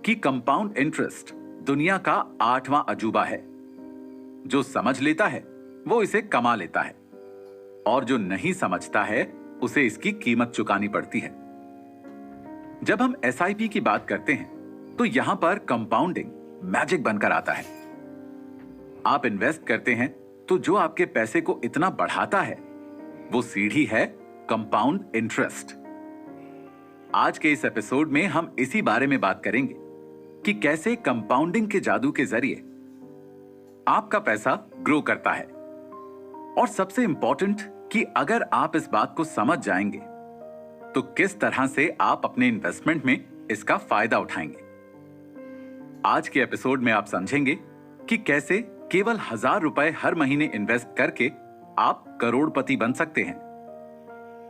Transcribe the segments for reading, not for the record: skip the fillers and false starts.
कि compound interest दुनिया का 8वां अजूबा है। जो समझ लेता है वो इसे कमा लेता है और जो नहीं समझता है उसे इसकी कीमत चुकानी पड़ती है। जब हम एसआईपी की बात करते हैं तो यहां पर कंपाउंडिंग मैजिक बनकर आता है। आप इन्वेस्ट करते हैं तो जो आपके पैसे को इतना बढ़ाता है वो सीढ़ी है कंपाउंड इंटरेस्ट। आज के इस एपिसोड में हम इसी बारे में बात करेंगे कि कैसे कंपाउंडिंग के जादू के जरिए आपका पैसा ग्रो करता है। और सबसे इंपॉर्टेंट कि अगर आप इस बात को समझ जाएंगे तो किस तरह से आप अपने इन्वेस्टमेंट में इसका फायदा उठाएंगे। आज के एपिसोड में आप समझेंगे कि कैसे केवल 1000 रुपए हर महीने इन्वेस्ट करके आप करोड़पति बन सकते हैं।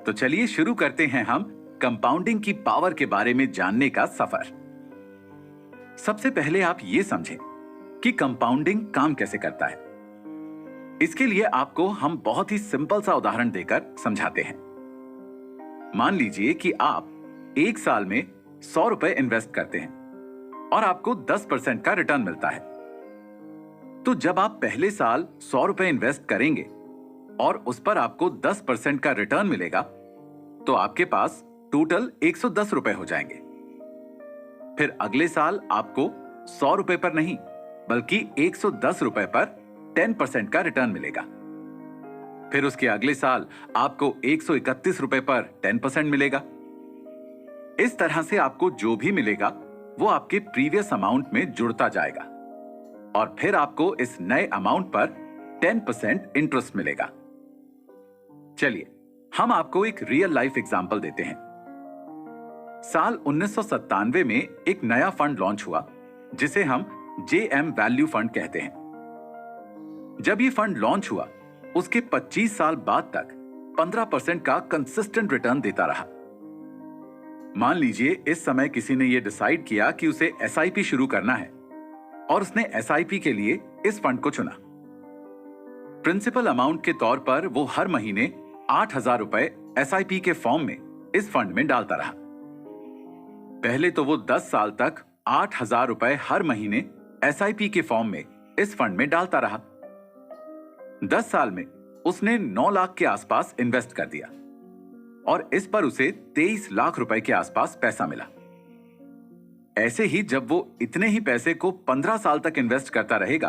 तो चलिए शुरू करते हैं हम कंपाउंडिंग की पावर के बारे में जानने का सफर। सबसे पहले आप यह समझें कि कंपाउंडिंग काम कैसे करता है। इसके लिए आपको हम बहुत ही सिंपल सा उदाहरण देकर समझाते हैं। मान लीजिए कि आप एक साल में 100 रुपए इन्वेस्ट करते हैं और आपको 10% का रिटर्न मिलता है। तो जब आप पहले साल 100 रुपए इन्वेस्ट करेंगे और उस पर आपको 10% का रिटर्न मिलेगा तो आपके पास टोटल 110 रुपए हो जाएंगे। फिर अगले साल आपको 100 रुपए पर नहीं बल्कि 110 रुपए पर 10% का रिटर्न मिलेगा। फिर उसके अगले साल आपको 131 रुपए पर 10% मिलेगा। इस तरह से आपको जो भी मिलेगा वो आपके प्रीवियस अमाउंट में जुड़ता जाएगा और फिर आपको इस नए अमाउंट पर 10% इंटरेस्ट मिलेगा। चलिए हम आपको एक रियल लाइफ एग्जांपल देते हैं। साल 1997 में एक नया फंड लॉन्च हुआ जिसे हम जेएम वैल्यू फंड कहते हैं। जब ये फंड लॉन्च हुआ उसके 25 साल बाद तक 15% का कंसिस्टेंट रिटर्न देता रहा। मान लीजिए इस समय किसी ने यह डिसाइड किया कि उसे एसआईपी शुरू करना है और उसने एसआईपी के लिए इस फंड को चुना। प्रिंसिपल अमाउंट के तौर पर वो हर महीने 8000 रुपए एसआईपी के फॉर्म में इस फंड में डालता रहा। पहले तो वो 10 साल तक 8000 रुपए हर महीने एसआईपी के फॉर्म में इस फंड में डालता रहा। 10 साल में उसने 9 लाख के आसपास इन्वेस्ट कर दिया और इस पर उसे 23 लाख रुपए के आसपास पैसा मिला। ऐसे ही जब वो इतने ही पैसे को 15 साल तक इन्वेस्ट करता रहेगा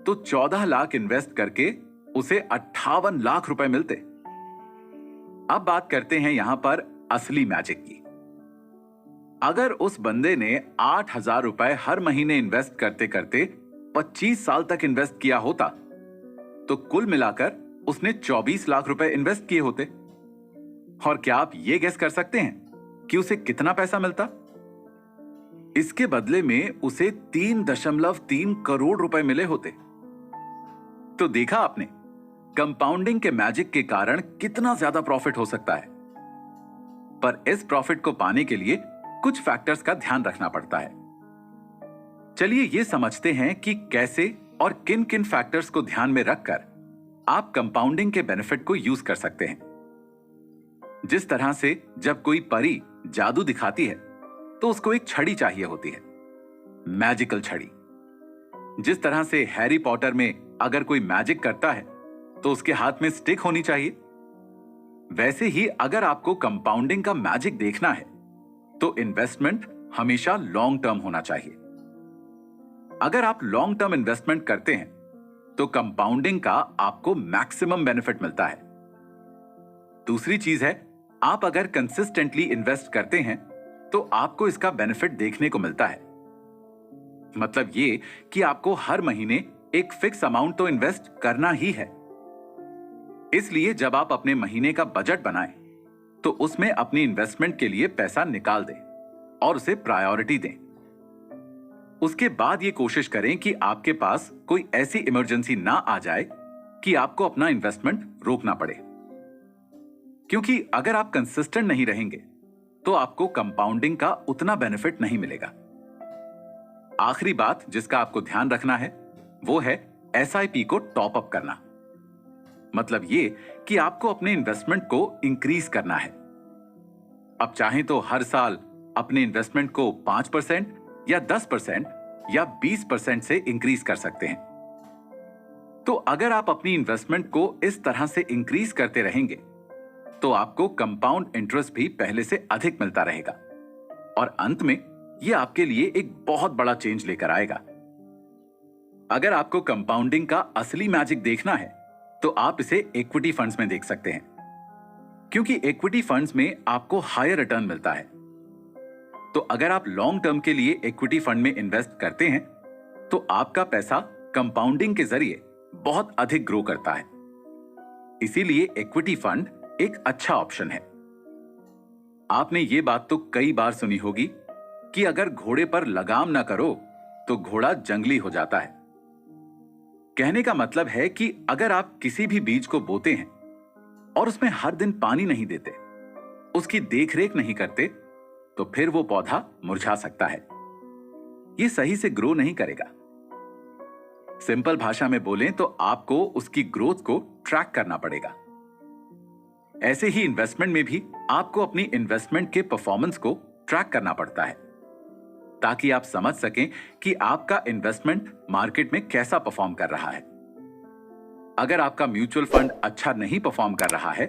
तो 14 लाख इन्वेस्ट करके उसे 58 लाख रुपए मिलते। अब बात करते हैं यहां पर असली मैजिक की। अगर उस बंदे ने 8000 रुपए हर महीने इन्वेस्ट करते करते 25 साल तक इन्वेस्ट किया होता तो कुल मिलाकर उसने 24 लाख रुपए इन्वेस्ट किए होते। और क्या आप यह गेस कर सकते हैं कि उसे कितना पैसा मिलता? इसके बदले में उसे 3.3 करोड़ रुपए मिले होते। तो देखा आपने कंपाउंडिंग के मैजिक के कारण कितना ज्यादा प्रॉफिट हो सकता है। पर इस प्रॉफिट को पाने के लिए कुछ फैक्टर्स का ध्यान रखना पड़ता है। चलिए यह समझते हैं कि कैसे और किन किन फैक्टर्स को ध्यान में रखकर आप कंपाउंडिंग के बेनिफिट को यूज कर सकते हैं। जिस तरह से जब कोई परी जादू दिखाती है तो उसको एक छड़ी चाहिए होती है, मैजिकल छड़ी। जिस तरह से हैरी पॉटर में अगर कोई मैजिक करता है तो उसके हाथ में स्टिक होनी चाहिए, वैसे ही अगर आपको कंपाउंडिंग का मैजिक देखना है तो इन्वेस्टमेंट हमेशा लॉन्ग टर्म होना चाहिए। अगर आप लॉन्ग टर्म इन्वेस्टमेंट करते हैं तो कंपाउंडिंग का आपको मैक्सिमम बेनिफिट मिलता है। दूसरी चीज है, आप अगर कंसिस्टेंटली इन्वेस्ट करते हैं तो आपको इसका बेनिफिट देखने को मिलता है। मतलब ये कि आपको हर महीने एक फिक्स अमाउंट तो इन्वेस्ट करना ही है। इसलिए जब आप अपने महीने का बजट बनाएं तो उसमें अपनी इन्वेस्टमेंट के लिए पैसा निकाल दें और उसे प्रायोरिटी दें। उसके बाद ये कोशिश करें कि आपके पास कोई ऐसी इमरजेंसी ना आ जाए कि आपको अपना इन्वेस्टमेंट रोकना पड़े। क्योंकि अगर आप कंसिस्टेंट नहीं रहेंगे तो आपको कंपाउंडिंग का उतना बेनिफिट नहीं मिलेगा। आखिरी बात जिसका आपको ध्यान रखना है वो है एसआईपी को टॉप अप करना। मतलब ये कि आपको अपने इन्वेस्टमेंट को इंक्रीज करना है। अब चाहें तो हर साल अपने इन्वेस्टमेंट को 5% या 10% या 20% से इंक्रीज कर सकते हैं। तो अगर आप अपनी इन्वेस्टमेंट को इस तरह से इंक्रीज करते रहेंगे तो आपको कंपाउंड इंटरेस्ट भी पहले से अधिक मिलता रहेगा और अंत में यह आपके लिए एक बहुत बड़ा चेंज लेकर आएगा। अगर आपको कंपाउंडिंग का असली मैजिक देखना है तो आप इसे इक्विटी फंड्स में देख सकते हैं, क्योंकि इक्विटी फंड्स में आपको हायर रिटर्न मिलता है। तो अगर आप लॉन्ग टर्म के लिए इक्विटी फंड में इन्वेस्ट करते हैं तो आपका पैसा कंपाउंडिंग के जरिए बहुत अधिक ग्रो करता है। इसीलिए इक्विटी फंड एक अच्छा ऑप्शन है। आपने ये बात तो कई बार सुनी होगी कि अगर घोड़े पर लगाम ना करो तो घोड़ा जंगली हो जाता है। कहने का मतलब है कि अगर आप किसी भी बीज को बोते हैं और उसमें हर दिन पानी नहीं देते, उसकी देखरेख नहीं करते, तो फिर वो पौधा मुरझा सकता है, ये सही से ग्रो नहीं करेगा। सिंपल भाषा में बोलें तो आपको उसकी ग्रोथ को ट्रैक करना पड़ेगा। ऐसे ही इन्वेस्टमेंट में भी आपको अपनी इन्वेस्टमेंट के परफॉर्मेंस को ट्रैक करना पड़ता है ताकि आप समझ सकें कि आपका इन्वेस्टमेंट मार्केट में कैसा परफॉर्म कर रहा है। अगर आपका म्यूचुअल फंड अच्छा नहीं परफॉर्म कर रहा है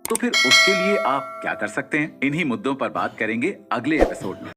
तो फिर उसके लिए आप क्या कर सकते हैं, इन्हीं मुद्दों पर बात करेंगे अगले एपिसोड में।